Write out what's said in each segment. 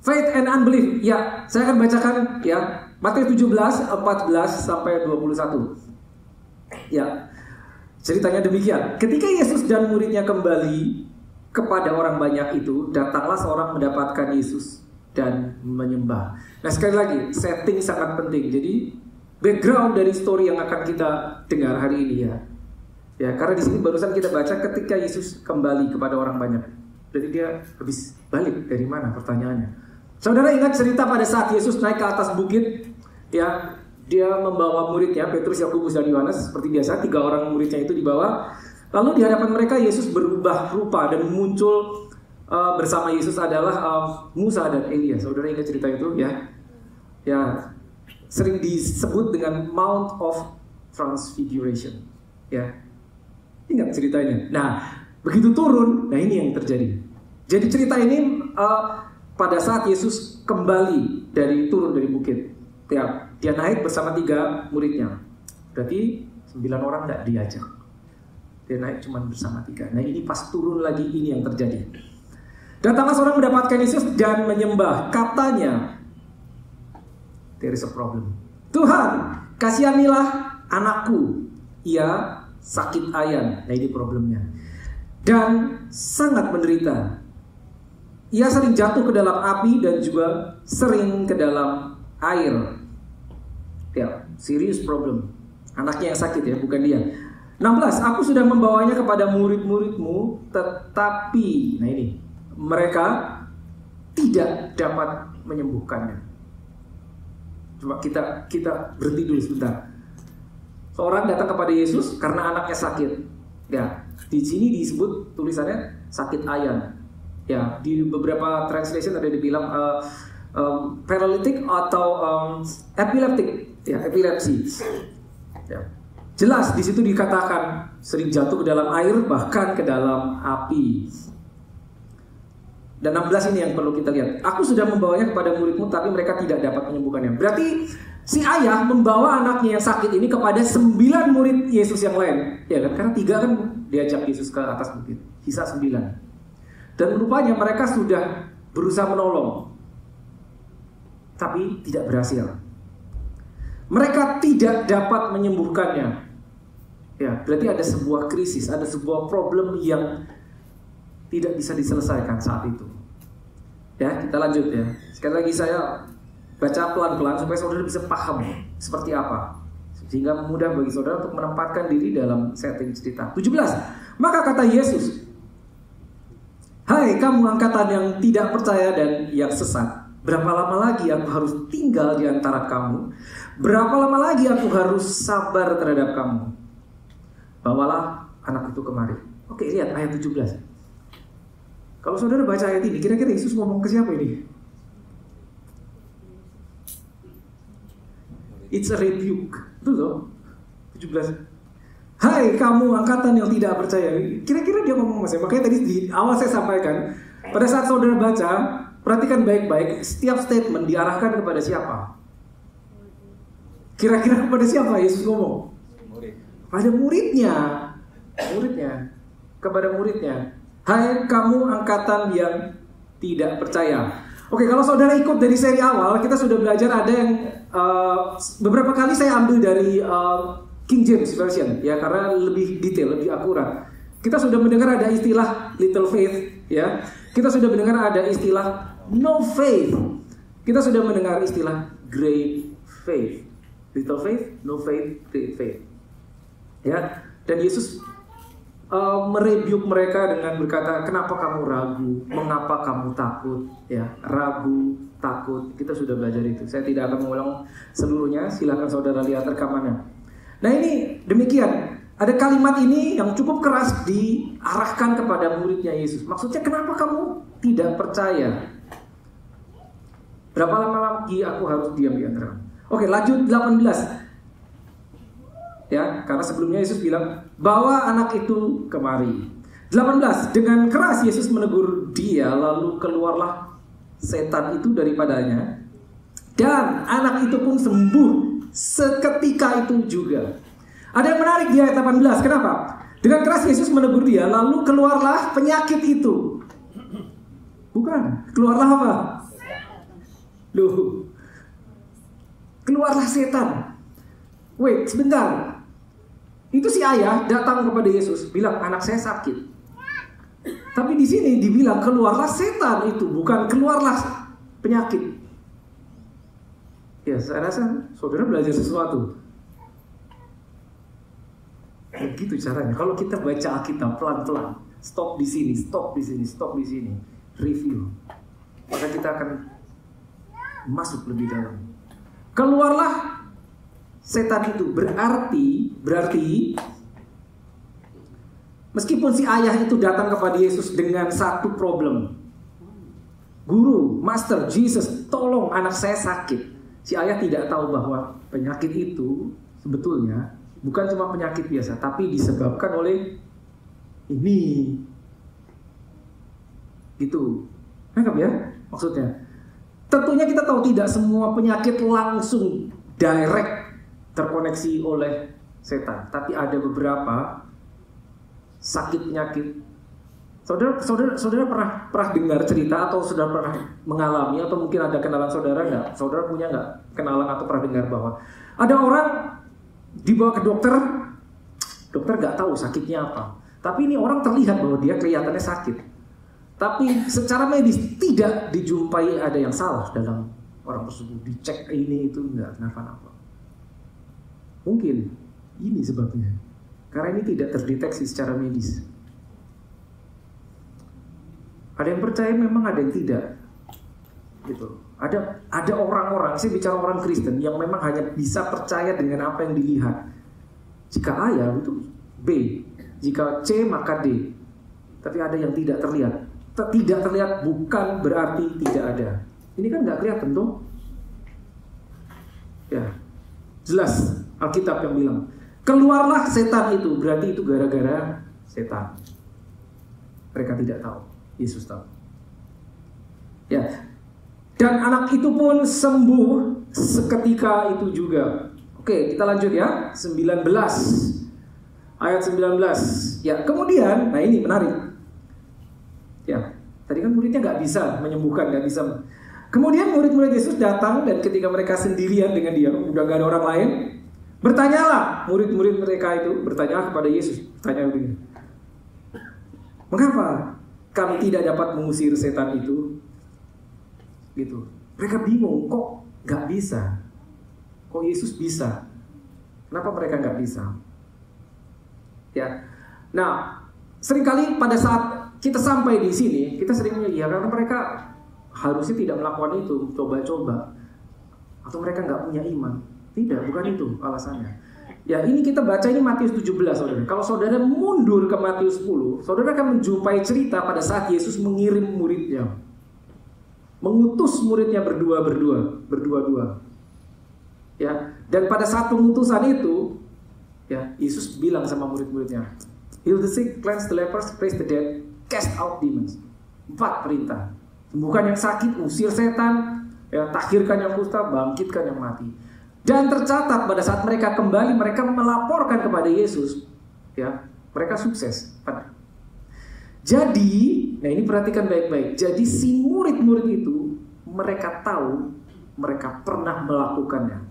Faith and unbelief. Ya, saya akan bacakan ya. Matius 17, 14 sampai 21. Ya. Ceritanya demikian. Ketika Yesus dan muridnya kembali kepada orang banyak itu, datanglah seorang mendapatkan Yesus dan menyembah. Nah, sekali lagi, setting sangat penting. Jadi, background dari story yang akan kita dengar hari ini ya. Ya, karena di sini barusan kita baca ketika Yesus kembali kepada orang banyak. Jadi dia habis balik dari mana pertanyaannya? Saudara ingat cerita pada saat Yesus naik ke atas bukit, ya, dia membawa muridnya Petrus, Yakobus dan Yohanes seperti biasa, 3 orang muridnya itu dibawa. Lalu di hadapan mereka Yesus berubah rupa dan muncul bersama Yesus adalah Musa dan Elia. Saudara ingat cerita itu ya? Ya, sering disebut dengan Mount of Transfiguration. Ya. Ingat ceritanya. Nah, begitu turun, nah ini yang terjadi. Jadi cerita ini pada saat Yesus kembali turun dari bukit, ya, dia naik bersama 3 muridnya. Berarti 9 orang tidak diajak. Dia naik cuma bersama 3. Nah ini pas turun lagi ini yang terjadi. Datanglah seorang mendapatkan Yesus dan menyembah. Katanya, there is a problem. Tuhan, kasihanilah anakku. Ia sakit ayan. Nah ini problemnya. Dan sangat menderita. Ia sering jatuh ke dalam api dan juga sering ke dalam air. Ya, serious problem. Anaknya yang sakit ya, bukan dia. 16, aku sudah membawanya kepada murid-muridmu, tetapi, nah ini, mereka tidak dapat menyembuhkannya. Coba kita berhenti dulu sebentar. Seorang datang kepada Yesus karena anaknya sakit. Ya, di sini disebut tulisannya sakit ayan. Ya, di beberapa translation ada dibilang paralytic atau epileptic. Ya, epilepsi. Ya. Jelas di situ dikatakan sering jatuh ke dalam air bahkan ke dalam api. Dan 16 ini yang perlu kita lihat. Aku sudah membawanya kepada muridmu tapi mereka tidak dapat menyembuhkannya. Berarti si ayah membawa anaknya yang sakit ini kepada 9 murid Yesus yang lain. Ya kan? Karena 3 kan diajak Yesus ke atas bukit. Sisa 9. Dan rupanya mereka sudah berusaha menolong. Tapi tidak berhasil. Mereka tidak dapat menyembuhkannya. Ya, berarti ada sebuah krisis, ada sebuah problem yang tidak bisa diselesaikan saat itu. Ya, kita lanjut ya. Sekali lagi saya baca pelan-pelan supaya saudara bisa paham seperti apa. Sehingga mudah bagi saudara untuk menempatkan diri dalam setting cerita. 17. Maka kata Yesus, hai kamu angkatan yang tidak percaya dan yang sesat. Berapa lama lagi aku harus tinggal di antara kamu? Berapa lama lagi aku harus sabar terhadap kamu? Bawalah anak itu kemari. Oke, lihat ayat 17. Kalau saudara baca ayat ini, kira-kira Yesus ngomong ke siapa ini? It's a rebuke. Betul loh. 17. Hai kamu angkatan yang tidak percaya. Kira-kira dia ngomong sama siapa? Makanya tadi di awal saya sampaikan, pada saat saudara baca, perhatikan baik-baik, setiap statement diarahkan kepada siapa? Kira-kira kepada siapa Yesus ngomong? Pada muridnya. Kepada muridnya. Hai kamu angkatan yang tidak percaya. Oke, kalau saudara ikut dari seri awal, kita sudah belajar ada yang beberapa kali saya ambil dari King James Version, ya, karena lebih detail, lebih akurat. Kita sudah mendengar ada istilah little faith, ya. Kita sudah mendengar ada istilah no faith. Kita sudah mendengar istilah great faith. Little faith, no faith, great faith. Ya, dan Yesus merebuke mereka dengan berkata, kenapa kamu ragu? Mengapa kamu takut? Ya, ragu, takut. Kita sudah belajar itu. Saya tidak akan mengulang seluruhnya. Silakan saudara lihat rekamannya. Nah ini demikian. Ada kalimat ini yang cukup keras diarahkan kepada muridnya Yesus. Maksudnya kenapa kamu tidak percaya? Berapa lama lagi aku harus diam di antara? Oke, lanjut 18. Ya, karena sebelumnya Yesus bilang, bawa anak itu kemari. 18. Dengan keras Yesus menegur dia, lalu keluarlah setan itu daripadanya, dan anak itu pun sembuh seketika itu juga. Ada yang menarik di ayat 18. Kenapa? Dengan keras Yesus menegur dia, lalu keluarlah penyakit itu. Bukan, keluarlah apa? Loh, keluarlah setan. Wait, sebentar. Itu si ayah datang kepada Yesus, bilang anak saya sakit. Tapi di sini dibilang keluarlah setan itu, bukan keluarlah penyakit. Ya, saya rasa saudara belajar sesuatu. Begitu caranya. Kalau kita baca Alkitab pelan-pelan, stop di sini, stop di sini, stop di sini, review, maka kita akan masuk lebih dalam. Keluarlah setan itu berarti meskipun si ayah itu datang kepada Yesus dengan satu problem. Guru, Master, Jesus, tolong anak saya sakit. Si ayah tidak tahu bahwa penyakit itu sebetulnya bukan cuma penyakit biasa, tapi disebabkan oleh ini. Gitu. Nangkap ya maksudnya? Tentunya kita tahu tidak semua penyakit langsung direct terkoneksi oleh setan, tapi ada beberapa sakit penyakit. Saudara pernah dengar cerita atau sudah pernah mengalami atau mungkin ada kenalan saudara nggak? Saudara punya nggak kenalan atau pernah dengar bahwa ada orang dibawa ke dokter nggak tahu sakitnya apa, tapi ini orang terlihat bahwa dia kelihatannya sakit, tapi secara medis tidak dijumpai ada yang salah dalam orang tersebut, dicek ini itu nggak kenapa-napa. Mungkin ini sebabnya, karena ini tidak terdeteksi secara medis. Ada yang percaya, memang ada yang tidak. Gitu. Ada orang-orang, saya bicara orang Kristen yang memang hanya bisa percaya dengan apa yang dilihat. Jika A ya itu B, jika C maka D. Tapi ada yang tidak terlihat. Tidak terlihat bukan berarti tidak ada. Ini kan nggak kelihatan tuh. Ya, jelas Alkitab yang bilang keluarlah setan itu, berarti itu gara-gara setan. Mereka tidak tahu, Yesus tahu. Ya. Dan anak itu pun sembuh seketika itu juga. Oke, kita lanjut ya. 19. Ayat 19. Ya, kemudian, nah ini menarik. Ya, tadi kan muridnya nggak bisa menyembuhkan, nggak bisa. Kemudian murid-murid Yesus datang dan ketika mereka sendirian dengan dia, udah gak ada orang lain, bertanyalah murid-murid mereka itu, bertanyalah kepada Yesus. Tanya begini, mengapa kami tidak dapat mengusir setan itu? Gitu. Mereka bingung, kok nggak bisa? Kok Yesus bisa? Kenapa mereka nggak bisa? Ya, nah seringkali pada saat kita sampai di sini, kita seringnya ya karena mereka harusnya tidak melakukan itu, coba-coba, atau mereka nggak punya iman. Tidak, bukan itu alasannya. Ya, ini kita baca ini Matius 17, saudara. Kalau saudara mundur ke Matius 10, saudara akan menjumpai cerita pada saat Yesus mengirim muridnya, mengutus muridnya berdua-dua. Ya, dan pada saat pengutusan itu, ya, Yesus bilang sama murid-muridnya, heal the sick, cleanse the lepers, raise the dead, cast out demons. 4 perintah. Sembuhkan yang sakit, usir setan, ya, takhirkan yang kusta, bangkitkan yang mati. Dan tercatat pada saat mereka kembali, mereka melaporkan kepada Yesus, ya, mereka sukses. Jadi, nah ini perhatikan baik-baik. Jadi si murid-murid itu, mereka tahu, mereka pernah melakukannya.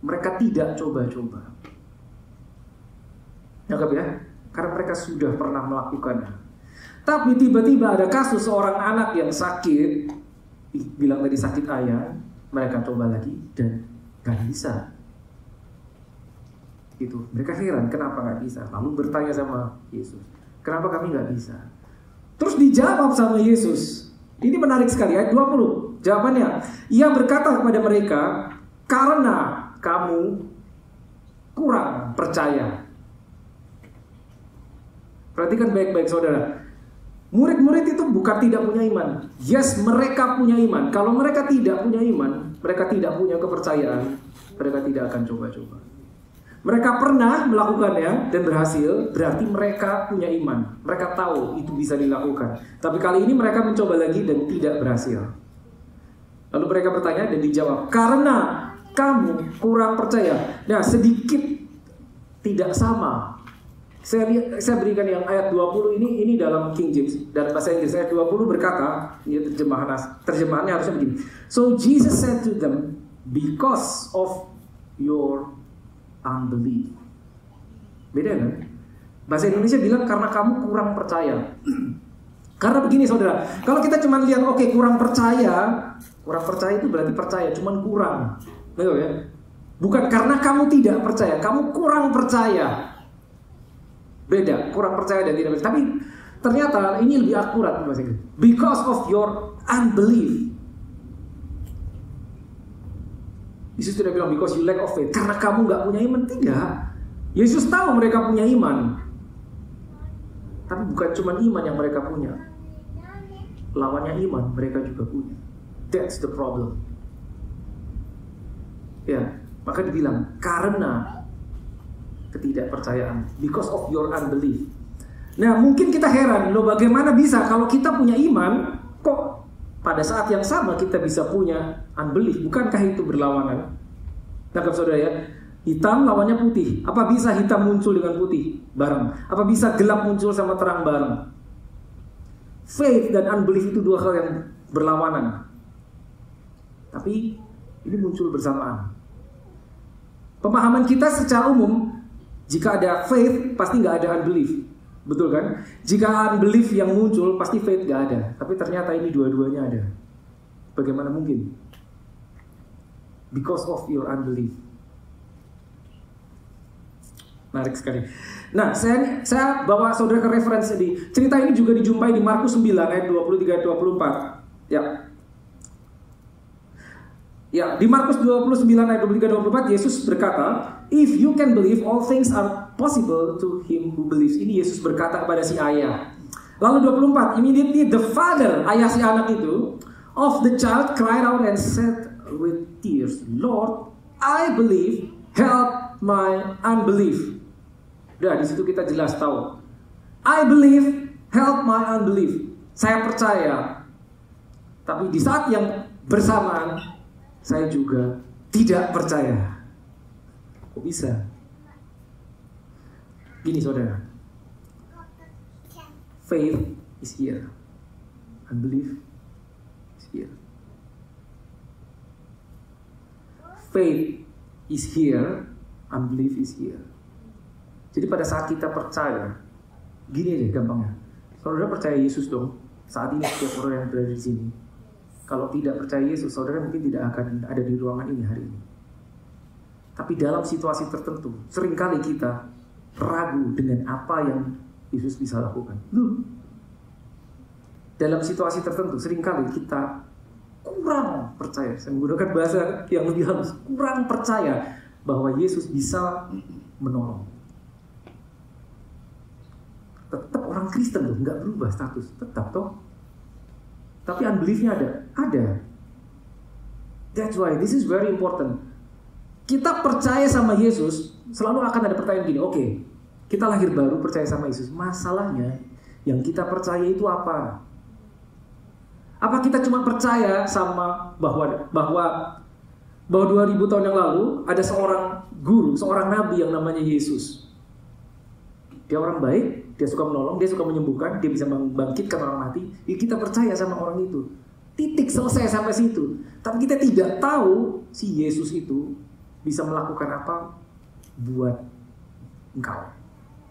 Mereka tidak coba-coba. Nangkap ya? Karena mereka sudah pernah melakukannya. Tapi tiba-tiba ada kasus seorang anak yang sakit, bilang tadi sakit ayah, mereka coba lagi dan gak bisa. Gitu. Mereka heran kenapa gak bisa. Lalu bertanya sama Yesus, kenapa kami gak bisa? Terus dijawab sama Yesus. Ini menarik sekali, ayat 20. Jawabannya, ia berkata kepada mereka, karena kamu kurang percaya. Perhatikan baik-baik saudara. Murid-murid itu bukan tidak punya iman. Yes, mereka punya iman. Kalau mereka tidak punya iman, mereka tidak punya kepercayaan, mereka tidak akan coba-coba. Mereka pernah melakukannya dan berhasil, berarti mereka punya iman. Mereka tahu itu bisa dilakukan. Tapi kali ini mereka mencoba lagi dan tidak berhasil. Lalu mereka bertanya dan dijawab, karena kamu kurang percaya. Nah, sedikit tidak sama Saya berikan yang ayat 20 ini dalam King James, dalam bahasa Inggris. Ayat 20 berkata, ya terjemahannya harusnya begini. So Jesus said to them, because of your unbelief. Beda kan? Bahasa Indonesia bilang karena kamu kurang percaya. Karena begini saudara, kalau kita cuma lihat kurang percaya itu berarti percaya, cuman kurang. Betul ya? Bukan karena kamu tidak percaya, kamu kurang percaya. Beda, kurang percaya dan tidak percaya. Tapi ternyata ini lebih akurat bahasa Inggris. Because of your unbelief. Yesus tidak bilang because you lack of faith, karena kamu nggak punya iman. Tidak. Yesus tahu mereka punya iman. Tapi bukan cuma iman yang mereka punya. Lawannya iman mereka juga punya. That's the problem. Ya, maka dibilang karena ketidakpercayaan, because of your unbelief. Nah, mungkin kita heran, loh bagaimana bisa kalau kita punya iman, kok pada saat yang sama kita bisa punya unbelief? Bukankah itu berlawanan? Tangkap saudara ya, hitam lawannya putih. Apa bisa hitam muncul dengan putih bareng? Apa bisa gelap muncul sama terang bareng? Faith dan unbelief itu dua hal yang berlawanan. Tapi ini muncul bersamaan. Pemahaman kita secara umum, jika ada faith, pasti nggak ada unbelief. Betul kan? Jika unbelief yang muncul, pasti faith nggak ada. Tapi ternyata ini dua-duanya ada. Bagaimana mungkin? Because of your unbelief. Menarik sekali. Nah, saya bawa saudara ke referensi di cerita ini juga dijumpai di Markus 9 ayat 23-24. Ya, di Markus 29 ayat 23-24 Yesus berkata, if you can believe, all things are possible to him who believes. Ini Yesus berkata kepada si ayah. Lalu 24, immediately the father, ayah si anak itu, of the child cried out and said with tears, Lord, I believe, help my unbelief. Udah, di situ kita jelas tahu. I believe, help my unbelief. Saya percaya. Tapi di saat yang bersamaan, saya juga tidak percaya. Kok bisa? Gini saudara, faith is here, unbelief is here. Faith is here, unbelief is here. Jadi pada saat kita percaya, gini deh gampangnya. Saudara percaya Yesus dong. Saat ini setiap orang yang berada di sini. Kalau tidak percaya Yesus, saudara mungkin tidak akan ada di ruangan ini hari ini. Tapi dalam situasi tertentu, seringkali kita ragu dengan apa yang Yesus bisa lakukan. Dalam situasi tertentu, seringkali kita kurang percaya. Saya menggunakan bahasa yang lebih halus. Kurang percaya bahwa Yesus bisa menolong. Tetap orang Kristen loh, nggak berubah status. Tetap toh. Tapi unbelief-nya ada. That's why this is very important. Kita percaya sama Yesus, selalu akan ada pertanyaan gini, oke, kita lahir baru percaya sama Yesus. Masalahnya, yang kita percaya itu apa? Apa kita cuma percaya sama bahwa 2000 tahun yang lalu ada seorang guru, seorang nabi yang namanya Yesus. Dia orang baik, dia suka menolong, dia suka menyembuhkan, dia bisa membangkitkan orang mati. Ya kita percaya sama orang itu. Titik, selesai sampai situ. Tapi kita tidak tahu si Yesus itu bisa melakukan apa buat engkau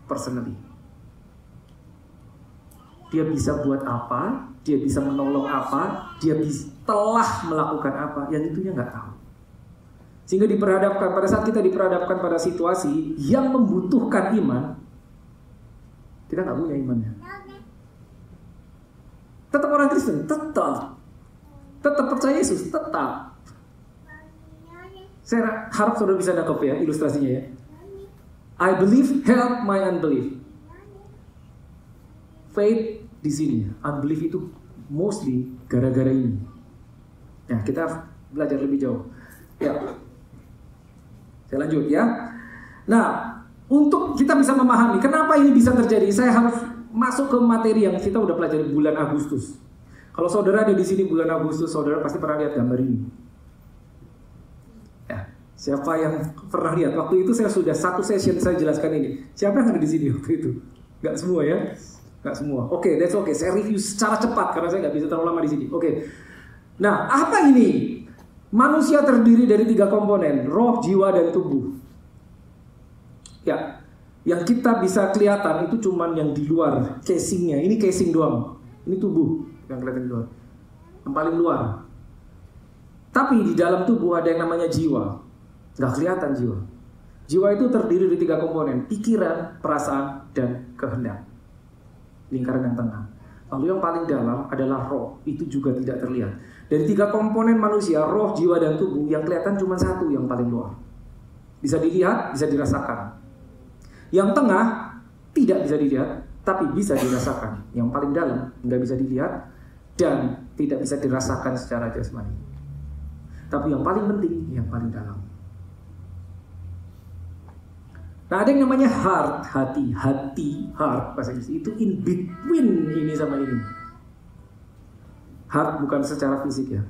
personally. Dia bisa buat apa, dia bisa menolong apa, dia telah melakukan apa, yang itunya nggak tahu. Sehingga diperhadapkan, pada saat kita diperhadapkan pada situasi yang membutuhkan iman, kita nggak punya imannya. Tetap orang Kristen, tetap percaya Yesus, tetap. Saya harap saudara bisa nangkep ya ilustrasinya ya. I believe, help my unbelief. Faith di sini, unbelief itu mostly gara-gara ini. Nah, kita belajar lebih jauh. Ya, saya lanjut ya. Nah, untuk kita bisa memahami kenapa ini bisa terjadi, saya harus masuk ke materi yang kita udah pelajari bulan Agustus. Kalau saudara ada di sini bulan Agustus, saudara pasti pernah lihat gambar ini. Ya, Siapa yang pernah lihat? Waktu itu saya sudah satu session saya jelaskan ini. Siapa yang ada di sini waktu itu? Gak semua ya? Gak semua. Oke, that's okay. Saya review secara cepat karena saya gak bisa terlalu lama di sini. Oke. Nah, apa ini? Manusia terdiri dari 3 komponen, roh, jiwa, dan tubuh. Ya, yang kita bisa kelihatan itu cuman yang di luar, casingnya. Ini casing doang. Ini tubuh yang kelihatan di luar. Yang paling luar. Tapi di dalam tubuh ada yang namanya jiwa. Nggak kelihatan jiwa. Jiwa itu terdiri dari 3 komponen, pikiran, perasaan, dan kehendak. Lingkaran yang tengah. Lalu yang paling dalam adalah roh. Itu juga tidak terlihat. Dari 3 komponen manusia, roh, jiwa, dan tubuh, yang kelihatan cuma 1 yang paling luar. Bisa dilihat, bisa dirasakan. Yang tengah tidak bisa dilihat, tapi bisa dirasakan. Yang paling dalam nggak bisa dilihat dan tidak bisa dirasakan secara jasmani. Tapi yang paling penting, yang paling dalam. Nah, ada yang namanya heart, hati, heart bahasa Inggris. Itu in between ini sama ini. Heart bukan secara fisik ya.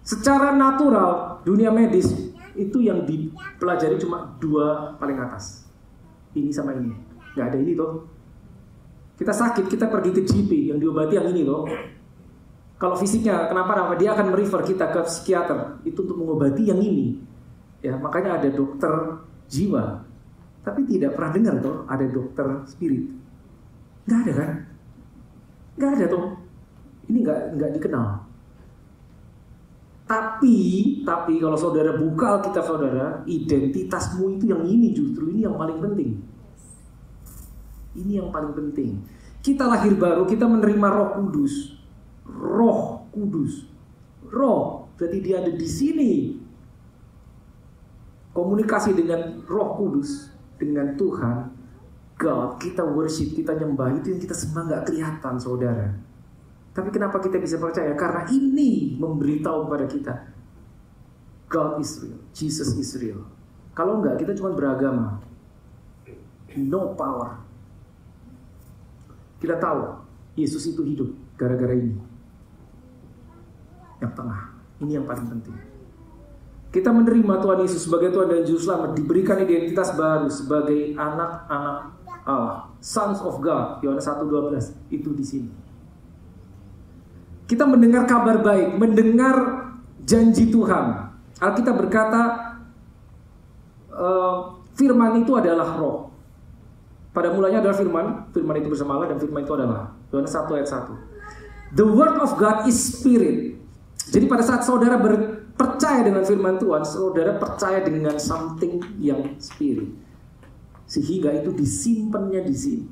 Secara natural, dunia medis itu yang dipelajari cuma 2 paling atas. Ini sama ini. Nggak ada ini toh. Kita sakit, kita pergi ke GP yang diobati yang ini toh. Kalau fisiknya, kenapa? Dia akan merefer kita ke psikiater. Itu untuk mengobati yang ini. Ya, makanya ada dokter jiwa. Tapi tidak pernah dengar toh ada dokter spirit. Nggak ada kan? Nggak ada toh. Ini nggak dikenal. Tapi kalau saudara buka Alkitab saudara, identitasmu itu yang ini justru ini yang paling penting. Ini yang paling penting. Kita lahir baru, kita menerima Roh Kudus. Roh Kudus. Roh, berarti dia ada di sini. Komunikasi dengan Roh Kudus, dengan Tuhan, God, kita worship, kita nyembah, itu yang kita sembah nggak kelihatan, saudara. Tapi kenapa kita bisa percaya? Karena ini memberitahu kepada kita, God is real, Jesus is real. Kalau enggak, kita cuma beragama. No power. Kita tahu, Yesus itu hidup gara-gara ini. Yang tengah, ini yang paling penting. Kita menerima Tuhan Yesus sebagai Tuhan dan Juru Selamat, diberikan identitas baru sebagai anak-anak Allah, Sons of God, Yohanes 1:12, itu di sini. Kita mendengar kabar baik, mendengar janji Tuhan. Alkitab berkata, firman itu adalah roh. Pada mulanya adalah firman itu bersama Allah, dan firman itu adalah Yohanes 1 ayat 1. The word of God is spirit. Jadi pada saat saudara percaya dengan firman Tuhan, saudara percaya dengan something yang spirit. Sehingga itu disimpannya di sini.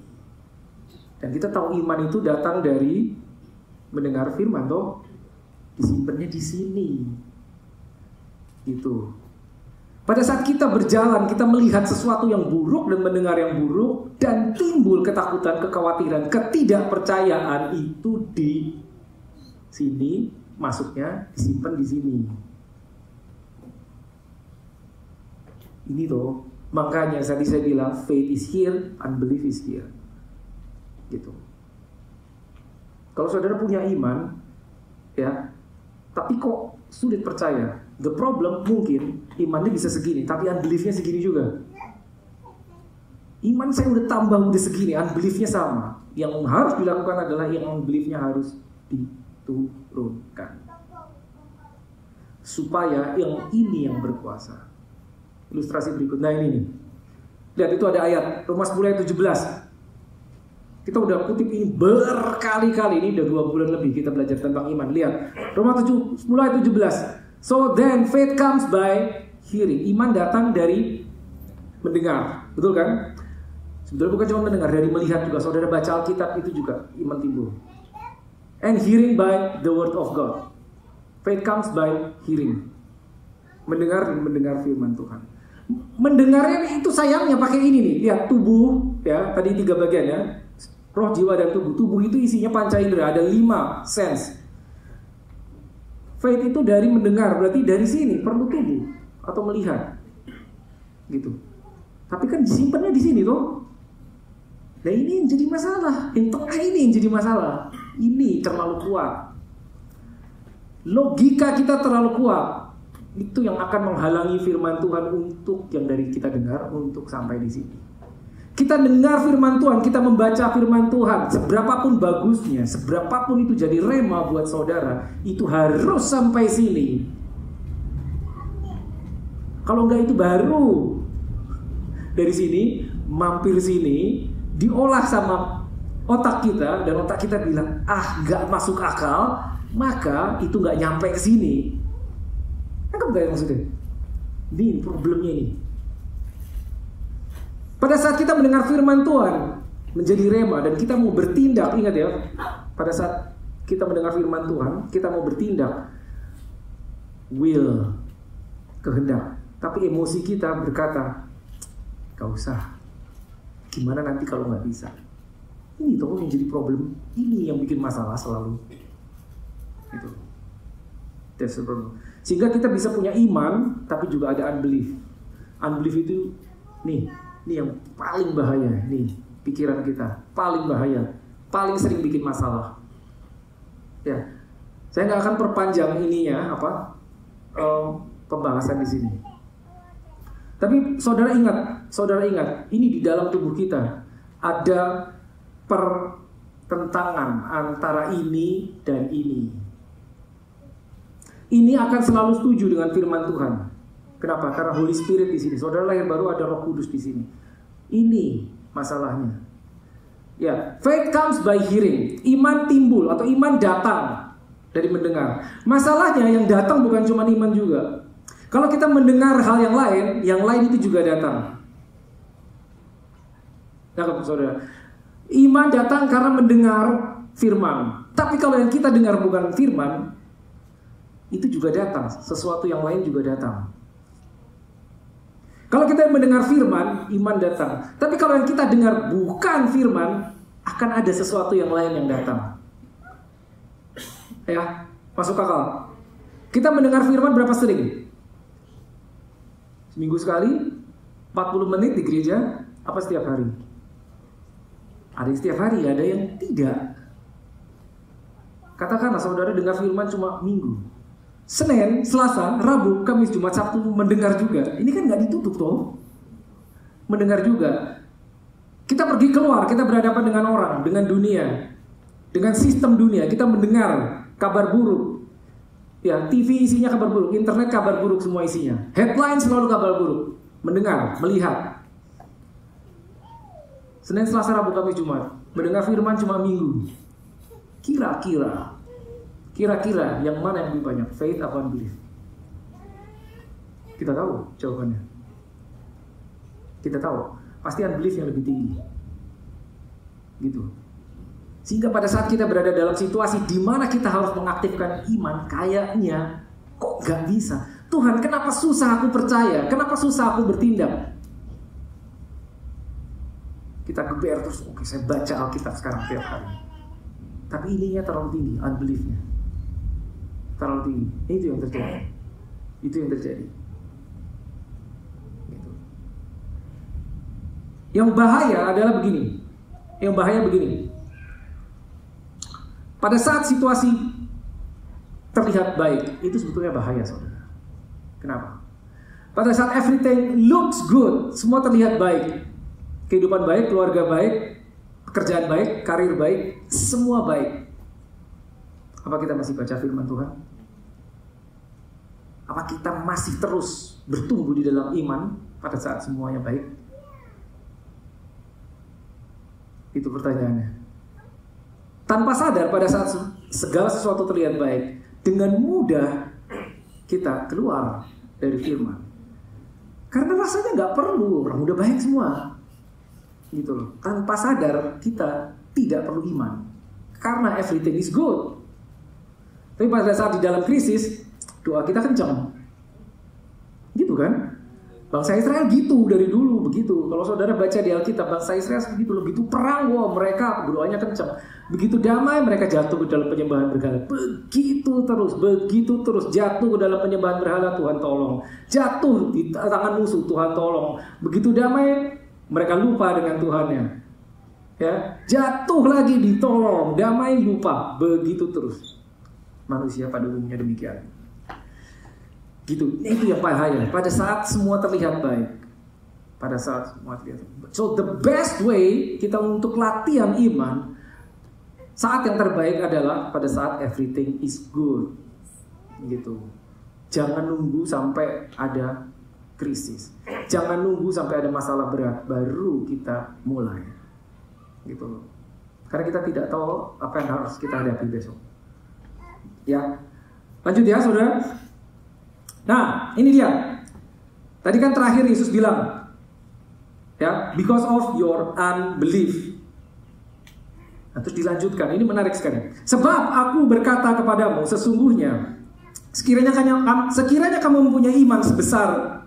Dan kita tahu iman itu datang dari mendengar firman, toh disimpannya di sini. Gitu. Pada saat kita berjalan, kita melihat sesuatu yang buruk dan mendengar yang buruk, dan timbul ketakutan, kekhawatiran, ketidakpercayaan, itu di sini, masuknya disimpan di sini. Ini toh, makanya tadi saya bilang faith is here, unbelief is here. Gitu. Kalau saudara punya iman, ya, tapi kok sulit percaya. The problem mungkin imannya bisa segini, tapi unbeliefnya segini juga. Iman saya udah tambah udah segini, unbeliefnya sama. Yang harus dilakukan adalah yang unbeliefnya harus diturunkan, supaya yang ini yang berkuasa. Ilustrasi berikut. Nah ini nih. Lihat itu ada ayat Roma 10 ayat 17. Kita udah kutip ini berkali-kali. Ini udah 2 bulan lebih kita belajar tentang iman. Lihat Roma 10 ayat 17. So then faith comes by hearing. Iman datang dari mendengar. Betul kan? Sebetulnya bukan cuma mendengar, dari melihat juga. Saudara baca Alkitab itu juga iman timbul. And hearing by the word of God. Faith comes by hearing. Mendengar firman Tuhan. Mendengarnya itu sayangnya pakai ini nih. Lihat tubuh ya, tadi 3 bagian ya. Roh, jiwa, dan tubuh. Tubuh itu isinya panca indera, ada 5 sense. Faith itu dari mendengar, berarti dari sini perlu tubuh atau melihat, gitu. Tapi kan disimpannya di sini toh. Nah ini yang jadi masalah. Yang tengah ini yang jadi masalah. Ini terlalu kuat. Logika kita terlalu kuat. Itu yang akan menghalangi firman Tuhan untuk yang dari kita dengar untuk sampai di sini. Kita dengar firman Tuhan, kita membaca firman Tuhan, seberapapun bagusnya, seberapapun itu jadi rema buat saudara, itu harus sampai sini. Kalau enggak itu baru dari sini, mampir sini, diolah sama otak kita, dan otak kita bilang, enggak masuk akal, maka itu enggak nyampe ke sini. Anggap gak maksudnya? Ini problemnya ini. Pada saat kita mendengar firman Tuhan menjadi rema dan kita mau bertindak, ingat ya, pada saat kita mendengar firman Tuhan, kita mau bertindak, will, kehendak. Tapi emosi kita berkata, gak usah. Gimana nanti kalau gak bisa? Ini tuh yang jadi problem. Ini yang bikin masalah selalu. Itu. That's the problem. Sehingga kita bisa punya iman, tapi juga ada unbelief. Unbelief itu, nih yang paling bahaya. Nih, pikiran kita paling bahaya, paling sering bikin masalah. Ya, saya nggak akan perpanjang ininya pembahasan di sini. Tapi saudara ingat, ini di dalam tubuh kita ada pertentangan antara ini dan ini. Ini akan selalu setuju dengan firman Tuhan. Kenapa? Karena Holy Spirit di sini. Saudara lahir baru, ada Roh Kudus di sini. Ini masalahnya. Ya, faith comes by hearing. Iman timbul atau iman datang dari mendengar. Masalahnya yang datang bukan cuma iman juga. Kalau kita mendengar hal yang lain itu juga datang. Nah, saudara, iman datang karena mendengar firman. Tapi kalau yang kita dengar bukan firman, itu juga datang, sesuatu yang lain juga datang. Kalau kita mendengar firman, iman datang. Tapi kalau yang kita dengar bukan firman, akan ada sesuatu yang lain yang datang. Ya, masuk akal. Kita mendengar firman berapa sering? Seminggu sekali? 40 menit di gereja? Apa setiap hari? Ada yang setiap hari, ada yang tidak. Katakanlah saudara dengar firman cuma minggu. Senin, Selasa, Rabu, Kamis, Jumat, Sabtu mendengar juga. Ini kan nggak ditutup toh. Mendengar juga. Kita pergi keluar, kita berhadapan dengan orang, dengan dunia, dengan sistem dunia. Kita mendengar kabar buruk. Ya, TV isinya kabar buruk, internet kabar buruk semua isinya. Headline selalu kabar buruk. Mendengar, melihat. Senin, Selasa, Rabu, Kamis, Jumat. Mendengar firman cuma minggu. Kira-kira yang mana yang lebih banyak? Faith atau unbelief? Kita tahu jawabannya. Kita tahu. Pasti unbelief yang lebih tinggi. Gitu. Sehingga pada saat kita berada dalam situasi di mana kita harus mengaktifkan iman, kayaknya kok gak bisa. Tuhan, kenapa susah aku percaya? Kenapa susah aku bertindak? Kita geber terus, oke, saya baca Alkitab sekarang tiap hari. Tapi ininya terlalu tinggi, unbeliefnya terlalu tinggi. Itu yang terjadi. Gitu. Yang bahaya adalah begini. Pada saat situasi terlihat baik, itu sebetulnya bahaya, saudara. Kenapa? Pada saat everything looks good, semua terlihat baik, kehidupan baik, keluarga baik, pekerjaan baik, karir baik, semua baik. Apa kita masih baca firman Tuhan? Apa kita masih terus bertumbuh di dalam iman pada saat semuanya baik? Itu pertanyaannya. Tanpa sadar pada saat segala sesuatu terlihat baik, dengan mudah kita keluar dari firman. Karena rasanya gak perlu, orang udah baik semua. Gitu loh. Tanpa sadar kita tidak perlu iman. Karena everything is good. Tapi pada saat di dalam krisis, doa kita kencang. Gitu kan? Bangsa Israel gitu dari dulu begitu. Kalau saudara baca di Alkitab, bangsa Israel begitu. Begitu perang, mereka doanya kencang. Begitu damai, mereka jatuh ke dalam penyembahan berhala. Begitu terus jatuh ke dalam penyembahan berhala, Tuhan tolong. Jatuh di tangan musuh, Tuhan tolong. Begitu damai, mereka lupa dengan Tuhannya. Ya, jatuh lagi ditolong, damai lupa. Begitu terus. Manusia pada umumnya demikian. Gitu. Itu yang bahaya. Pada saat semua terlihat baik. Pada saat semua terlihat. So the best way kita untuk latihan iman, saat yang terbaik adalah pada saat everything is good. Gitu. Jangan nunggu sampai ada krisis. Jangan nunggu sampai ada masalah berat baru kita mulai. Gitu. Karena kita tidak tahu apa yang harus kita hadapi besok. Ya. Lanjut ya, Saudara. Nah, ini dia. Tadi kan terakhir Yesus bilang, ya, because of your unbelief. Nah, terus dilanjutkan, ini menarik sekali. Sebab aku berkata kepadamu, sesungguhnya sekiranya kamu mempunyai iman sebesar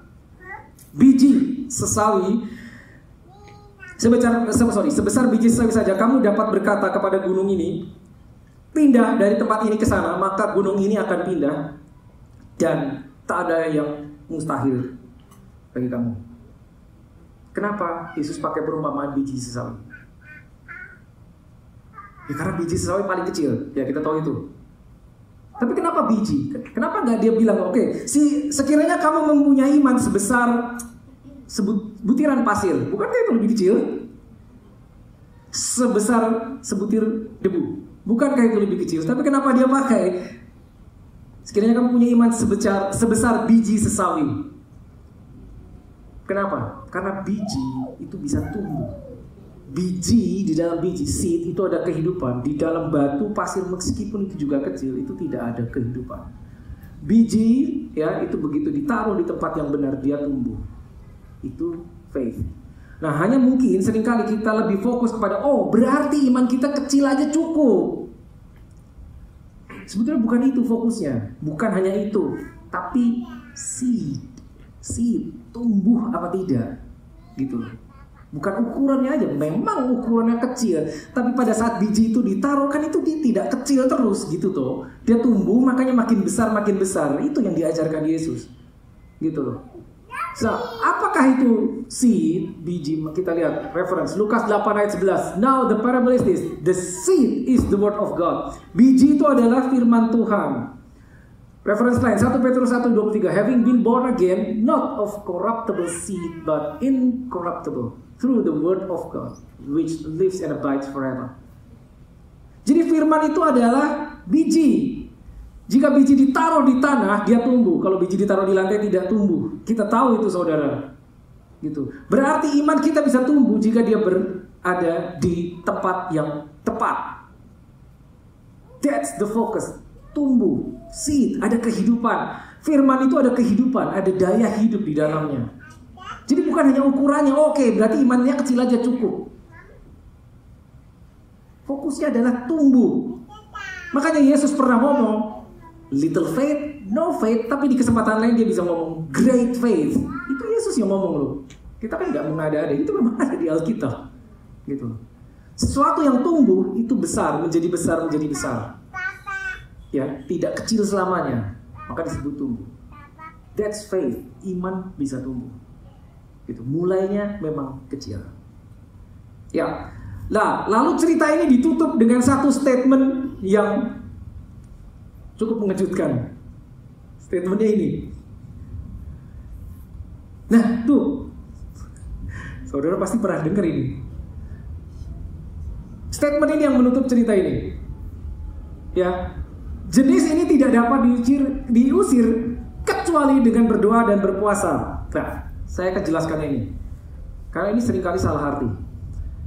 biji sesawi, sebesar biji sesawi saja, kamu dapat berkata kepada gunung ini, pindah dari tempat ini ke sana, maka gunung ini akan pindah, dan tak ada yang mustahil bagi kamu. Kenapa Yesus pakai perumpamaan biji sesawi? Ya karena biji sesawi paling kecil, ya kita tahu itu. Tapi kenapa biji? Kenapa nggak dia bilang, oke, sekiranya kamu mempunyai iman sebesar butiran pasir, bukankah itu lebih kecil? Sebesar sebutir debu, bukankah itu lebih kecil? Tapi kenapa dia pakai sekiranya kamu punya iman sebesar biji sesawi? Kenapa? Karena biji itu bisa tumbuh. Biji, di dalam biji, seed itu ada kehidupan. Di dalam batu pasir meskipun itu juga kecil, itu tidak ada kehidupan. Biji, ya, itu begitu ditaruh di tempat yang benar, dia tumbuh. Itu faith. Nah, hanya mungkin seringkali kita lebih fokus kepada, oh berarti iman kita kecil aja cukup. Sebetulnya bukan itu fokusnya. Bukan hanya itu. Tapi seed tumbuh apa tidak, gitu. Bukan ukurannya aja. Memang ukurannya kecil, tapi pada saat biji itu ditaruh, kan itu dia tidak kecil terus, gitu toh. Dia tumbuh, makanya makin besar. Itu yang diajarkan Yesus, gitu loh. So, apakah itu seed, biji? Kita lihat reference Lukas 8 ayat 11. Now the parable is this: the seed is the word of God. Biji itu adalah firman Tuhan. Reference lain 1 Petrus 1:23. Having been born again, not of corruptible seed, but incorruptible, through the word of God, which lives and abides forever. Jadi firman itu adalah biji. Jika biji ditaruh di tanah, dia tumbuh. Kalau biji ditaruh di lantai, tidak tumbuh. Kita tahu itu, saudara. Gitu. Berarti iman kita bisa tumbuh jika dia berada di tempat yang tepat. That's the focus. Tumbuh, seed, ada kehidupan. Firman itu ada kehidupan, ada daya hidup di dalamnya. Jadi bukan hanya ukurannya, oke, berarti imannya kecil aja cukup. Fokusnya adalah tumbuh. Makanya Yesus pernah ngomong, little faith, no faith, tapi di kesempatan lain dia bisa ngomong great faith. Itu Yesus yang ngomong loh. Kita kan nggak mengada-ada, itu memang ada di Alkitab. Gitu. Sesuatu yang tumbuh itu besar, menjadi besar. Ya, tidak kecil selamanya, maka disebut tumbuh. That's faith. Iman bisa tumbuh. Gitu. Mulainya memang kecil. Ya. Nah, lalu cerita ini ditutup dengan satu statement yang cukup mengejutkan. Statementnya ini. Nah, tuh. Saudara pasti pernah dengar ini. Statement ini yang menutup cerita ini. Ya. Jenis ini tidak dapat diusir kecuali dengan berdoa dan berpuasa. Nah, saya akan jelaskan ini. Karena ini seringkali salah arti.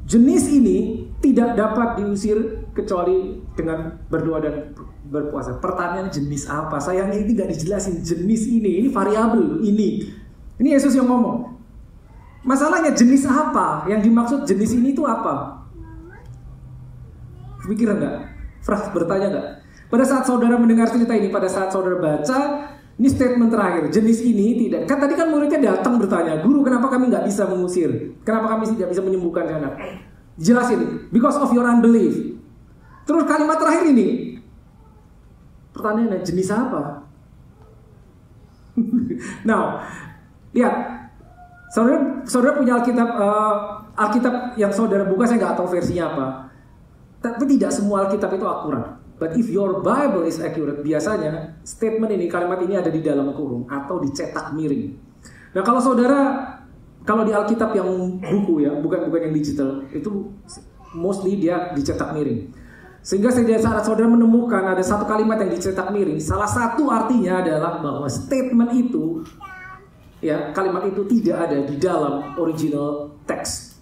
Jenis ini tidak dapat diusir kecuali dengan berdoa dan berpuasa. Pertanyaan jenis apa? Sayangnya ini tidak dijelasin jenis ini variabel ini. Ini Yesus yang ngomong. Masalahnya jenis apa? Yang dimaksud jenis ini itu apa? Kepikiran nggak? Bertanya nggak? Pada saat saudara mendengar cerita ini, pada saat saudara baca, ini statement terakhir, jenis ini tidak. Kan tadi kan muridnya datang bertanya, guru kenapa kami nggak bisa mengusir? Kenapa kami tidak bisa menyembuhkan anak? Jelasin, because of your unbelief. Terus kalimat terakhir ini, pertanyaannya jenis apa? Now, lihat, saudara punya Alkitab yang saudara buka, saya nggak tahu versinya apa. Tapi tidak semua Alkitab itu akurat. But if your Bible is accurate, biasanya statement ini, kalimat ini ada di dalam kurung atau dicetak miring. Nah, kalau di Alkitab yang buku ya, bukan yang digital, itu mostly dia dicetak miring. Sehingga saat saudara menemukan ada satu kalimat yang dicetak miring, salah satu artinya adalah bahwa statement itu, ya, kalimat itu tidak ada di dalam original text.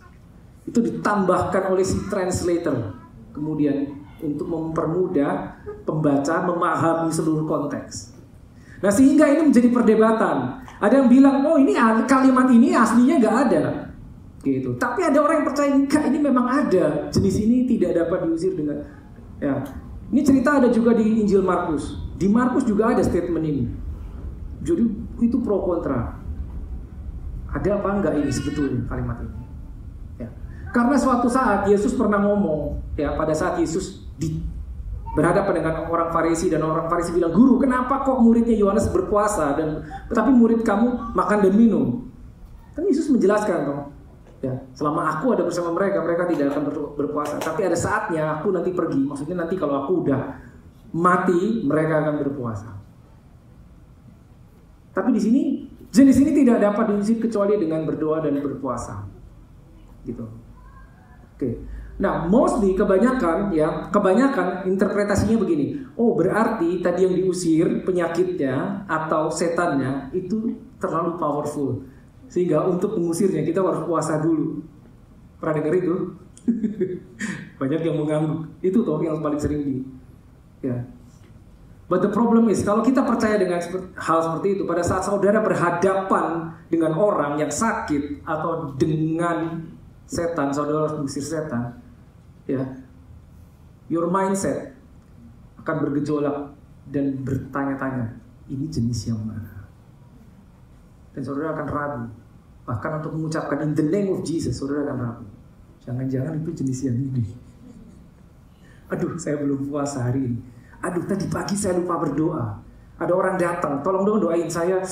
Itu ditambahkan oleh si translator kemudian untuk mempermudah pembaca memahami seluruh konteks. Nah, sehingga ini menjadi perdebatan. Ada yang bilang, oh ini kalimat ini aslinya nggak ada, gitu. Tapi ada orang yang percaya enggak, ini memang ada. Jenis ini tidak dapat diusir dengan, ya. Ini cerita ada juga di Injil Markus. Di Markus juga ada statement ini. Jadi itu pro kontra. Ada apa enggak ini sebetulnya kalimat ini? Ya. Karena suatu saat Yesus pernah ngomong, ya, pada saat Yesus berhadapan dengan orang Farisi, dan orang Farisi bilang, "Guru, kenapa kok muridnya Yohanes berpuasa tapi murid kamu makan dan minum?" Kan Yesus menjelaskan, toh, ya, selama aku ada bersama mereka tidak akan berpuasa. Tapi ada saatnya aku nanti pergi. Maksudnya nanti kalau aku udah mati, mereka akan berpuasa. Tapi di sini jenis ini tidak dapat diusir kecuali dengan berdoa dan berpuasa, gitu. Oke. Nah, mostly kebanyakan interpretasinya begini. Oh, berarti tadi yang diusir penyakitnya atau setannya itu terlalu powerful, sehingga untuk mengusirnya kita harus puasa dulu. Pernah dengar itu? Banyak yang mengangguk. Itu toh yang paling sering ya. But the problem is, kalau kita percaya dengan hal seperti itu, pada saat saudara berhadapan dengan orang yang sakit atau dengan setan, saudara harus mengusir setan. Ya, your mindset akan bergejolak dan bertanya-tanya, ini jenis yang mana? Dan saudara akan ragu. Bahkan untuk mengucapkan in the name of Jesus, saudara akan ragu. Jangan-jangan itu jenis yang ini. Aduh, saya belum puasa hari ini. Aduh, tadi pagi saya lupa berdoa. Ada orang datang, tolong dong doain saya.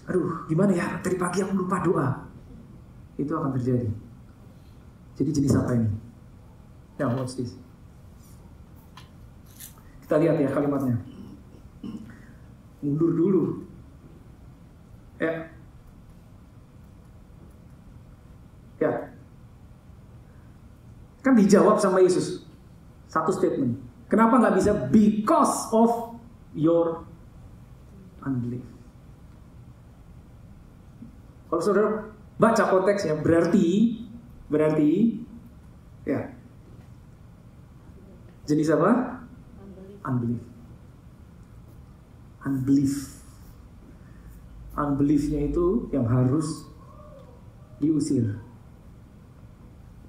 Aduh, gimana ya? Tadi pagi aku lupa doa. Itu akan terjadi. Jadi jenis apa ini? Now, what's this? Kita lihat ya kalimatnya. Mundur dulu. Ya. Kan dijawab sama Yesus. Satu statement. Kenapa nggak bisa? Because of your unbelief. Kalau saudara baca konteksnya, berarti ya. Jenis apa? Unbelief. Unbelief-nya itu yang harus diusir.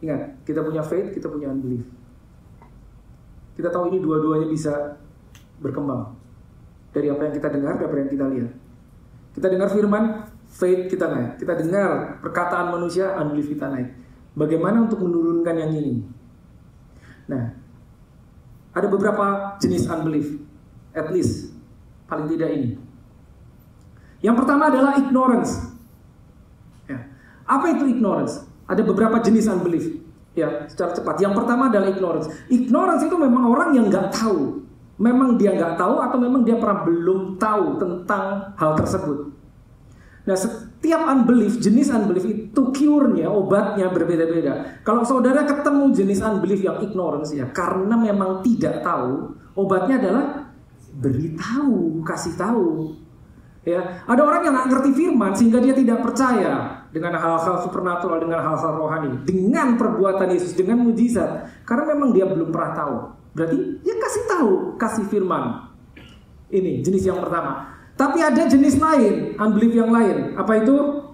Ingat, kita punya faith, kita punya unbelief. Kita tahu ini dua-duanya bisa berkembang. Dari apa yang kita dengar, dari apa yang kita lihat. Kita dengar firman, faith kita naik. Kita dengar perkataan manusia, unbelief kita naik. Bagaimana untuk menurunkan yang ini? Nah, ada beberapa jenis unbelief, at least paling tidak ini. Yang pertama adalah ignorance. Ya. Apa itu ignorance? Ada beberapa jenis unbelief. Ya, secara cepat. Yang pertama adalah ignorance. Ignorance itu memang orang yang nggak tahu. Memang dia nggak tahu atau memang dia pernah belum tahu tentang hal tersebut. Nah, setiap unbelief, jenis unbelief itu cure-nya, obatnya berbeda-beda. Kalau saudara ketemu jenis unbelief yang ignorance, ya, karena memang tidak tahu, obatnya adalah beritahu, kasih tahu. Ya, ada orang yang nggak ngerti firman sehingga dia tidak percaya dengan hal-hal supernatural, dengan hal-hal rohani, dengan perbuatan Yesus, dengan mujizat, karena memang dia belum pernah tahu. Berarti ya kasih tahu, kasih firman. Ini jenis yang pertama. Tapi ada jenis lain, unbelief yang lain. Apa itu?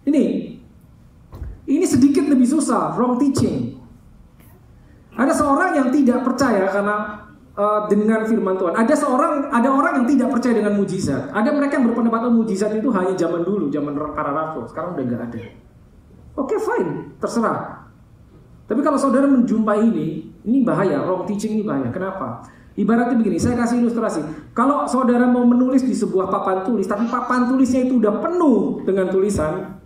Ini sedikit lebih susah, wrong teaching. Ada seorang yang tidak percaya karena dengan firman Tuhan. Ada orang yang tidak percaya dengan mujizat. Ada mereka yang berpendapat mujizat itu hanya zaman dulu, zaman para rasul. Sekarang udah nggak ada. Oke, fine, terserah. Tapi kalau saudara menjumpai ini bahaya, wrong teaching ini bahaya. Kenapa? Ibaratnya begini, saya kasih ilustrasi. Kalau saudara mau menulis di sebuah papan tulis, tapi papan tulisnya itu udah penuh dengan tulisan,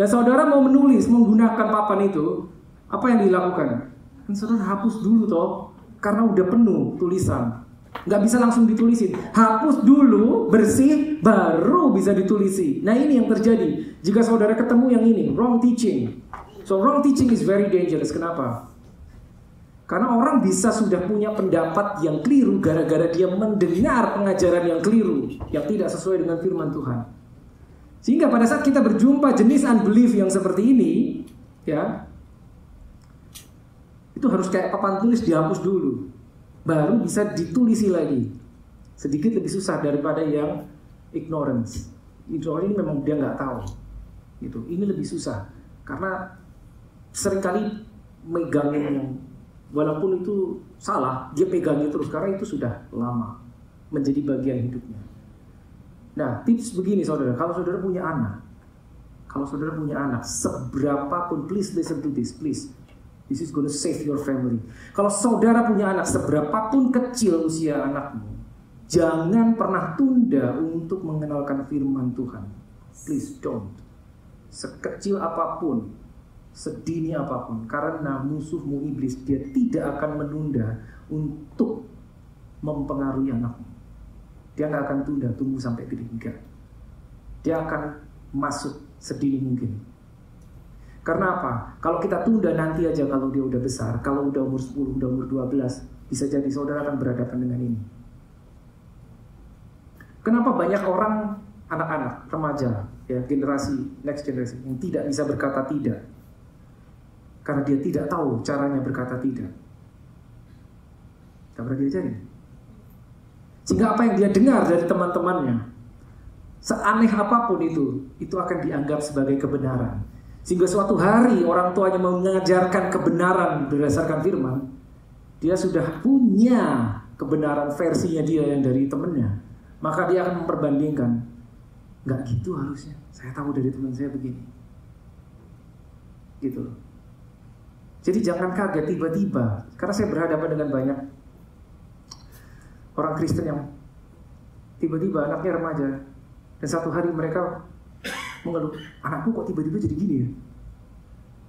dan saudara mau menulis menggunakan papan itu, apa yang dilakukan? Kan saudara hapus dulu toh. Karena udah penuh tulisan. Nggak bisa langsung ditulisin. Hapus dulu, bersih, baru bisa ditulisi. Nah ini yang terjadi. Jika saudara ketemu yang ini, wrong teaching. So wrong teaching is very dangerous. Kenapa? Karena orang bisa sudah punya pendapat yang keliru gara-gara dia mendengar pengajaran yang keliru, yang tidak sesuai dengan firman Tuhan. Sehingga pada saat kita berjumpa jenis unbelief yang seperti ini, ya, itu harus kayak papan tulis dihapus dulu, baru bisa ditulisi lagi. Sedikit lebih susah daripada yang ignorance. Ignorance ini memang dia nggak tahu. Gitu. Ini lebih susah karena seringkali megangin yang walaupun itu salah, dia pegangnya terus karena itu sudah lama menjadi bagian hidupnya. Nah, tips begini saudara, kalau saudara punya anak, seberapapun, please listen to this, please. This is gonna save your family. Kalau saudara punya anak, seberapapun kecil usia anakmu, jangan pernah tunda untuk mengenalkan firman Tuhan. Please don't. Sekecil apapun, sedini apapun, karena musuhmu iblis, dia tidak akan menunda untuk mempengaruhi anakmu. Dia nggak akan tunda, tunggu sampai gede, enggak. Dia akan masuk sedini mungkin. Karena apa? Kalau kita tunda nanti aja, kalau dia udah besar, kalau udah umur 10, udah umur 12, bisa jadi saudara akan berhadapan dengan ini. Kenapa banyak orang, anak-anak, remaja, ya, generasi, next generation, yang tidak bisa berkata tidak? Karena dia tidak tahu caranya berkata tidak. Tak pernah diajarin. Sehingga apa yang dia dengar dari teman-temannya, seaneh apapun itu akan dianggap sebagai kebenaran. Sehingga suatu hari orang tuanya mengajarkan kebenaran berdasarkan firman, dia sudah punya kebenaran versinya dia yang dari temannya. Maka dia akan memperbandingkan, nggak gitu harusnya, saya tahu dari teman saya begini. Gitu. Jadi jangan kaget tiba-tiba, karena saya berhadapan dengan banyak orang Kristen yang tiba-tiba anaknya remaja, dan satu hari mereka mengeluh, anakku kok tiba-tiba jadi gini ya?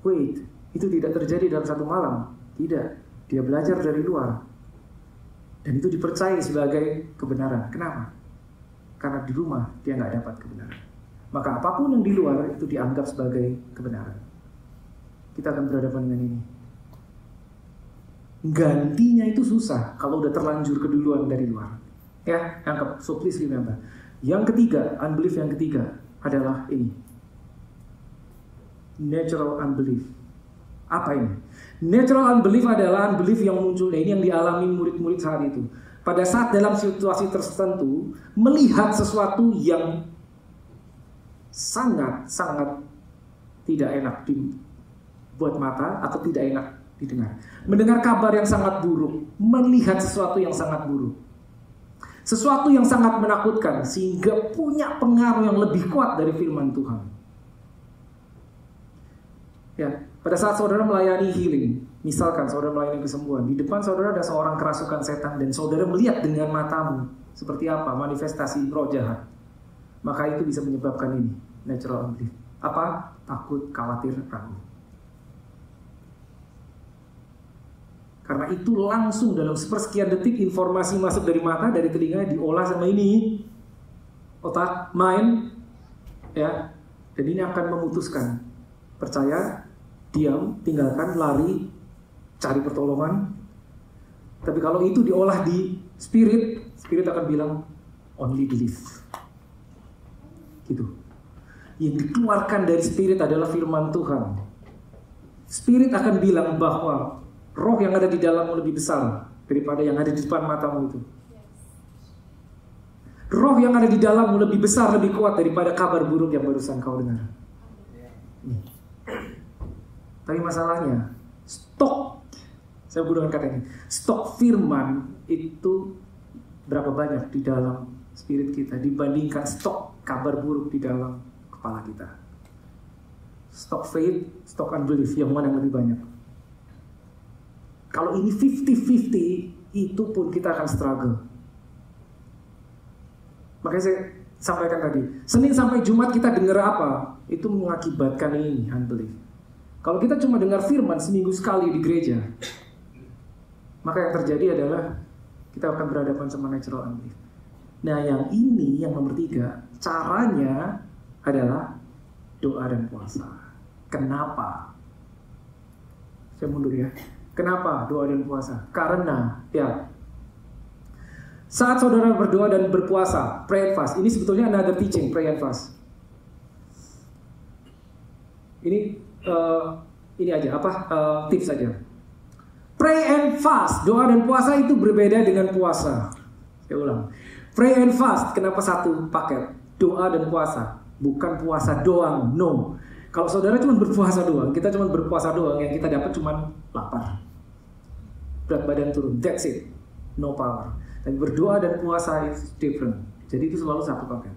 Wait, itu tidak terjadi dalam satu malam. Tidak, dia belajar dari luar. Dan itu dipercaya sebagai kebenaran. Kenapa? Karena di rumah dia nggak dapat kebenaran. Maka apapun yang di luar itu dianggap sebagai kebenaran. Kita akan berhadapan dengan ini. Gantinya itu susah kalau udah terlanjur keduluan dari luar. Ya, anggap. So please remember. Yang ketiga, unbelief yang ketiga adalah ini. Natural unbelief. Apa ini? Natural unbelief adalah unbelief yang muncul. Ini yang dialami murid-murid saat itu. Pada saat dalam situasi tertentu melihat sesuatu yang sangat tidak enak buat mata atau tidak enak didengar. Mendengar kabar yang sangat buruk, melihat sesuatu yang sangat buruk. Sesuatu yang sangat menakutkan sehingga punya pengaruh yang lebih kuat dari firman Tuhan. Ya, pada saat saudara melayani healing, misalkan saudara melayani kesembuhan, di depan saudara ada seorang kerasukan setan dan saudara melihat dengan matamu seperti apa manifestasi roh jahat. Maka itu bisa menyebabkan ini, natural unbelief. Apa? Takut, khawatir, ragu. Karena itu langsung dalam sepersekian detik informasi masuk dari mata, dari telinga, diolah sama ini otak, mind, ya, dan ini akan memutuskan percaya, diam, tinggalkan, lari, cari pertolongan. Tapi kalau itu diolah di spirit akan bilang only believe. Gitu. Yang dikeluarkan dari spirit adalah firman Tuhan. Spirit akan bilang bahwa roh yang ada di dalammu lebih besar daripada yang ada di depan matamu itu. Roh yang ada di dalammu lebih besar, lebih kuat daripada kabar buruk yang barusan kau dengar. Tapi masalahnya, stok, saya gunakan kata ini, stok firman itu berapa banyak di dalam spirit kita dibandingkan stok kabar buruk di dalam kepala kita. Stok faith, stok unbelief, yang mana yang lebih banyak? Kalau ini 50-50, itu pun kita akan struggle. Makanya saya sampaikan tadi, Senin sampai Jumat kita dengar apa? Itu mengakibatkan ini, unbelief. Kalau kita cuma dengar firman seminggu sekali di gereja, maka yang terjadi adalah kita akan berhadapan sama natural unbelief. Nah yang ini, yang nomor 3, caranya adalah doa dan puasa. Kenapa? Saya mundur ya. Kenapa doa dan puasa? Karena ya, saat saudara berdoa dan berpuasa, pray and fast. Ini sebetulnya another teaching, pray and fast. Ini aja tips aja. Pray and fast, doa dan puasa itu berbeda dengan puasa. Saya ulang. Pray and fast, kenapa satu paket? Doa dan puasa, bukan puasa doang. No. Kalau saudara cuma berpuasa doang, kita cuma berpuasa doang, yang kita dapat cuma lapar, berat badan turun, that's it, no power. Dan berdoa dan puasa is different. Jadi itu selalu satu paket.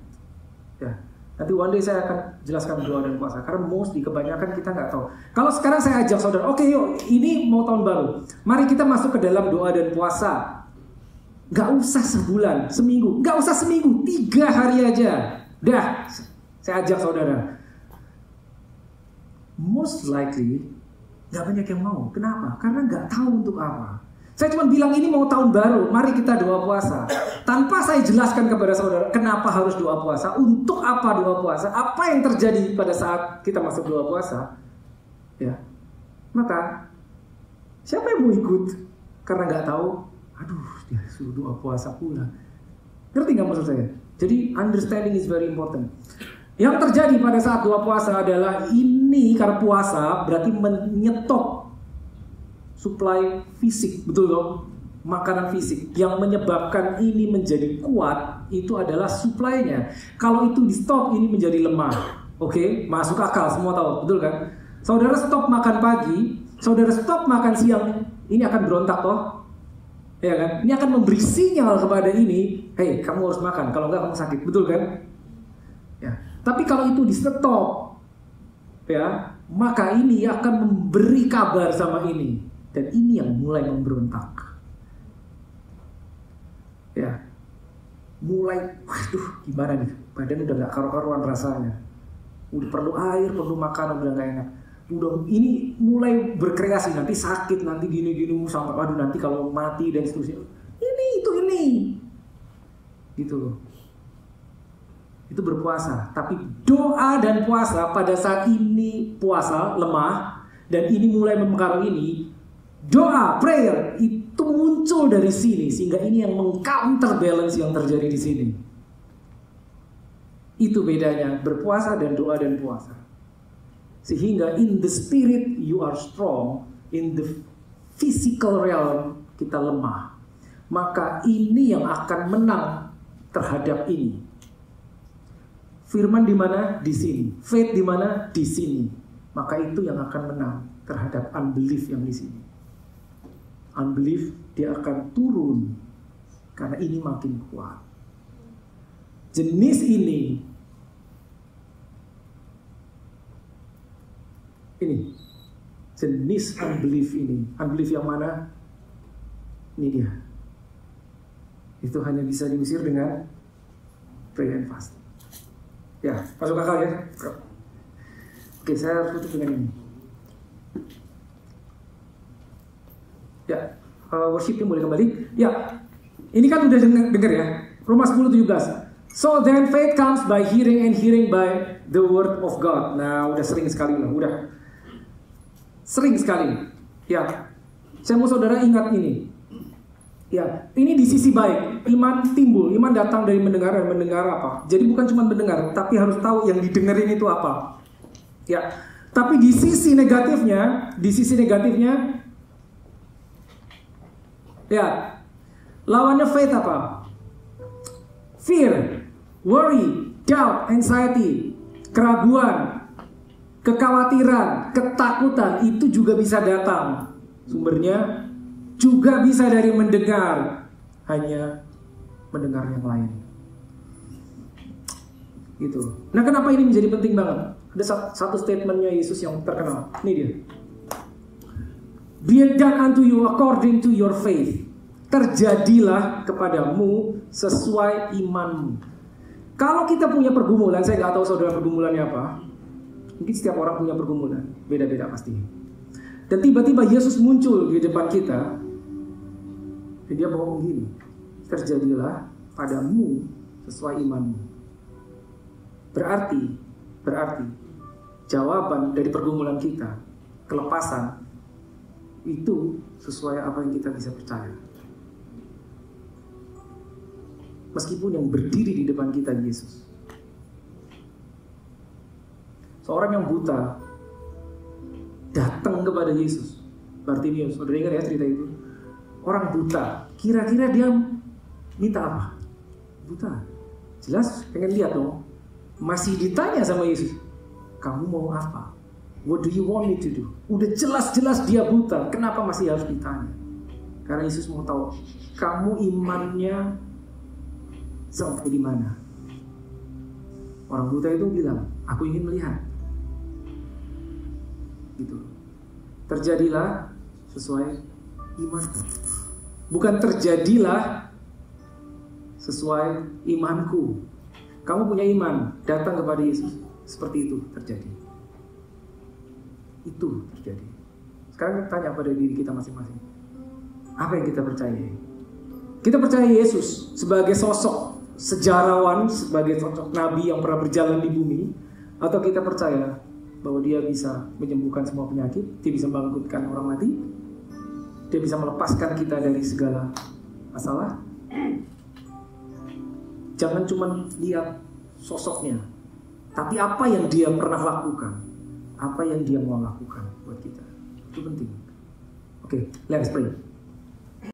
Ya. Nanti one day saya akan jelaskan doa dan puasa. Karena kebanyakan kita nggak tahu. Kalau sekarang saya ajak saudara, oke yuk, ini mau tahun baru, mari kita masuk ke dalam doa dan puasa. Gak usah sebulan, seminggu, gak usah seminggu, 3 hari aja. Dah, saya ajak saudara. Most likely gak banyak yang mau. Kenapa? Karena gak tahu untuk apa. Saya cuma bilang ini mau tahun baru, mari kita doa puasa. Tanpa saya jelaskan kepada saudara kenapa harus doa puasa, untuk apa doa puasa, apa yang terjadi pada saat kita masuk doa puasa, ya, maka siapa yang mau ikut? Karena nggak tahu, aduh, dia suruh doa puasa pula. Ngerti nggak maksud saya? Jadi understanding is very important. Yang terjadi pada saat doa puasa adalah ini, karena puasa berarti menyetop supply fisik, betul dong? Makanan fisik yang menyebabkan ini menjadi kuat itu adalah supply-nya. Kalau itu di stop, ini menjadi lemah. Oke, masuk akal, semua tahu, betul kan? Saudara stop makan pagi, saudara stop makan siang, ini akan berontak toh, ya kan? Ini akan memberi sinyal kepada ini, hey, kamu harus makan, kalau enggak kamu sakit, betul kan? Ya. Tapi kalau itu di stop, ya, maka ini akan memberi kabar sama ini. Dan ini yang mulai memberontak. Ya. Mulai, waduh, gimana nih? Badan udah gak karu-karuan rasanya. Udah perlu air, perlu makanan, udah gak enak. Udah, ini mulai berkreasi, nanti sakit, nanti gini-gini, sampai waduh nanti kalau mati dan seterusnya. Ini. Gitu loh. Itu berpuasa. Tapi doa dan puasa pada saat ini puasa lemah dan ini mulai mempengaruhi ini. Doa, prayer itu muncul dari sini sehingga ini yang meng-counterbalance yang terjadi di sini. Itu bedanya berpuasa dan doa dan puasa. Sehingga in the spirit you are strong, in the physical realm kita lemah. Maka ini yang akan menang terhadap ini. Firman di mana? Di sini. Faith di mana? Di sini. Maka itu yang akan menang terhadap unbelief yang di sini. Unbelief dia akan turun karena ini makin kuat. Jenis ini jenis unbelief ini. Unbelief yang mana? Ini dia. Itu hanya bisa diusir dengan pray and fast. Ya, masuk akal ya. Oke, saya harus tutup dengan ini. Ya, worshipnya boleh kembali. Ya, ini kan udah dengar ya. Roma 10:17. So then faith comes by hearing and hearing by the word of God. Nah, udah sering sekali lah, udah sering sekali. Ya, saya mau saudara ingat ini. Ya, ini di sisi baik. Iman timbul, iman datang dari mendengar, dan mendengar apa? Jadi bukan cuma mendengar, tapi harus tahu yang didengerin itu apa. Ya, tapi di sisi negatifnya, ya, lawannya faith apa? Fear, worry, doubt, anxiety, keraguan, kekhawatiran, ketakutan itu juga bisa datang. Sumbernya juga bisa dari mendengar, hanya mendengar yang lain. Gitu. Nah, kenapa ini menjadi penting banget? Ada satu statementnya Yesus yang terkenal. Ini dia. Be it done unto you according to your faith. Terjadilah kepadamu sesuai imanmu. Kalau kita punya pergumulan, saya nggak tahu saudara pergumulannya apa. Mungkin setiap orang punya pergumulan, beda-beda pasti. Dan tiba-tiba Yesus muncul di depan kita. Dan dia ngomong gini, terjadilah padamu sesuai imanmu. Berarti jawaban dari pergumulan kita, kelepasan, itu sesuai apa yang kita bisa percaya. Meskipun yang berdiri di depan kita Yesus. Seorang yang buta datang kepada Yesus. Bartimius, saudara ingat ya cerita itu? Orang buta, kira-kira dia minta apa? Buta. Jelas pengen lihat dong. Masih ditanya sama Yesus, kamu mau apa? What do you want me to do? Udah jelas-jelas dia buta, kenapa masih harus ditanya? Karena Yesus mau tahu, kamu imannya sampai di mana? Orang buta itu bilang, aku ingin melihat. Gitu. Terjadilah sesuai imanku. Bukan terjadilah sesuai imanku. Kamu punya iman, datang kepada Yesus. Seperti itu terjadi. Itu terjadi. Sekarang kita tanya pada diri kita masing-masing. Apa yang kita percaya? Kita percaya Yesus sebagai sosok sejarawan, sebagai sosok nabi yang pernah berjalan di bumi, atau kita percaya bahwa dia bisa menyembuhkan semua penyakit, dia bisa membangkitkan orang mati, dia bisa melepaskan kita dari segala masalah. Jangan cuma lihat sosoknya, tapi apa yang dia pernah lakukan, apa yang dia mau lakukan buat kita. Itu penting. Oke, let's pray.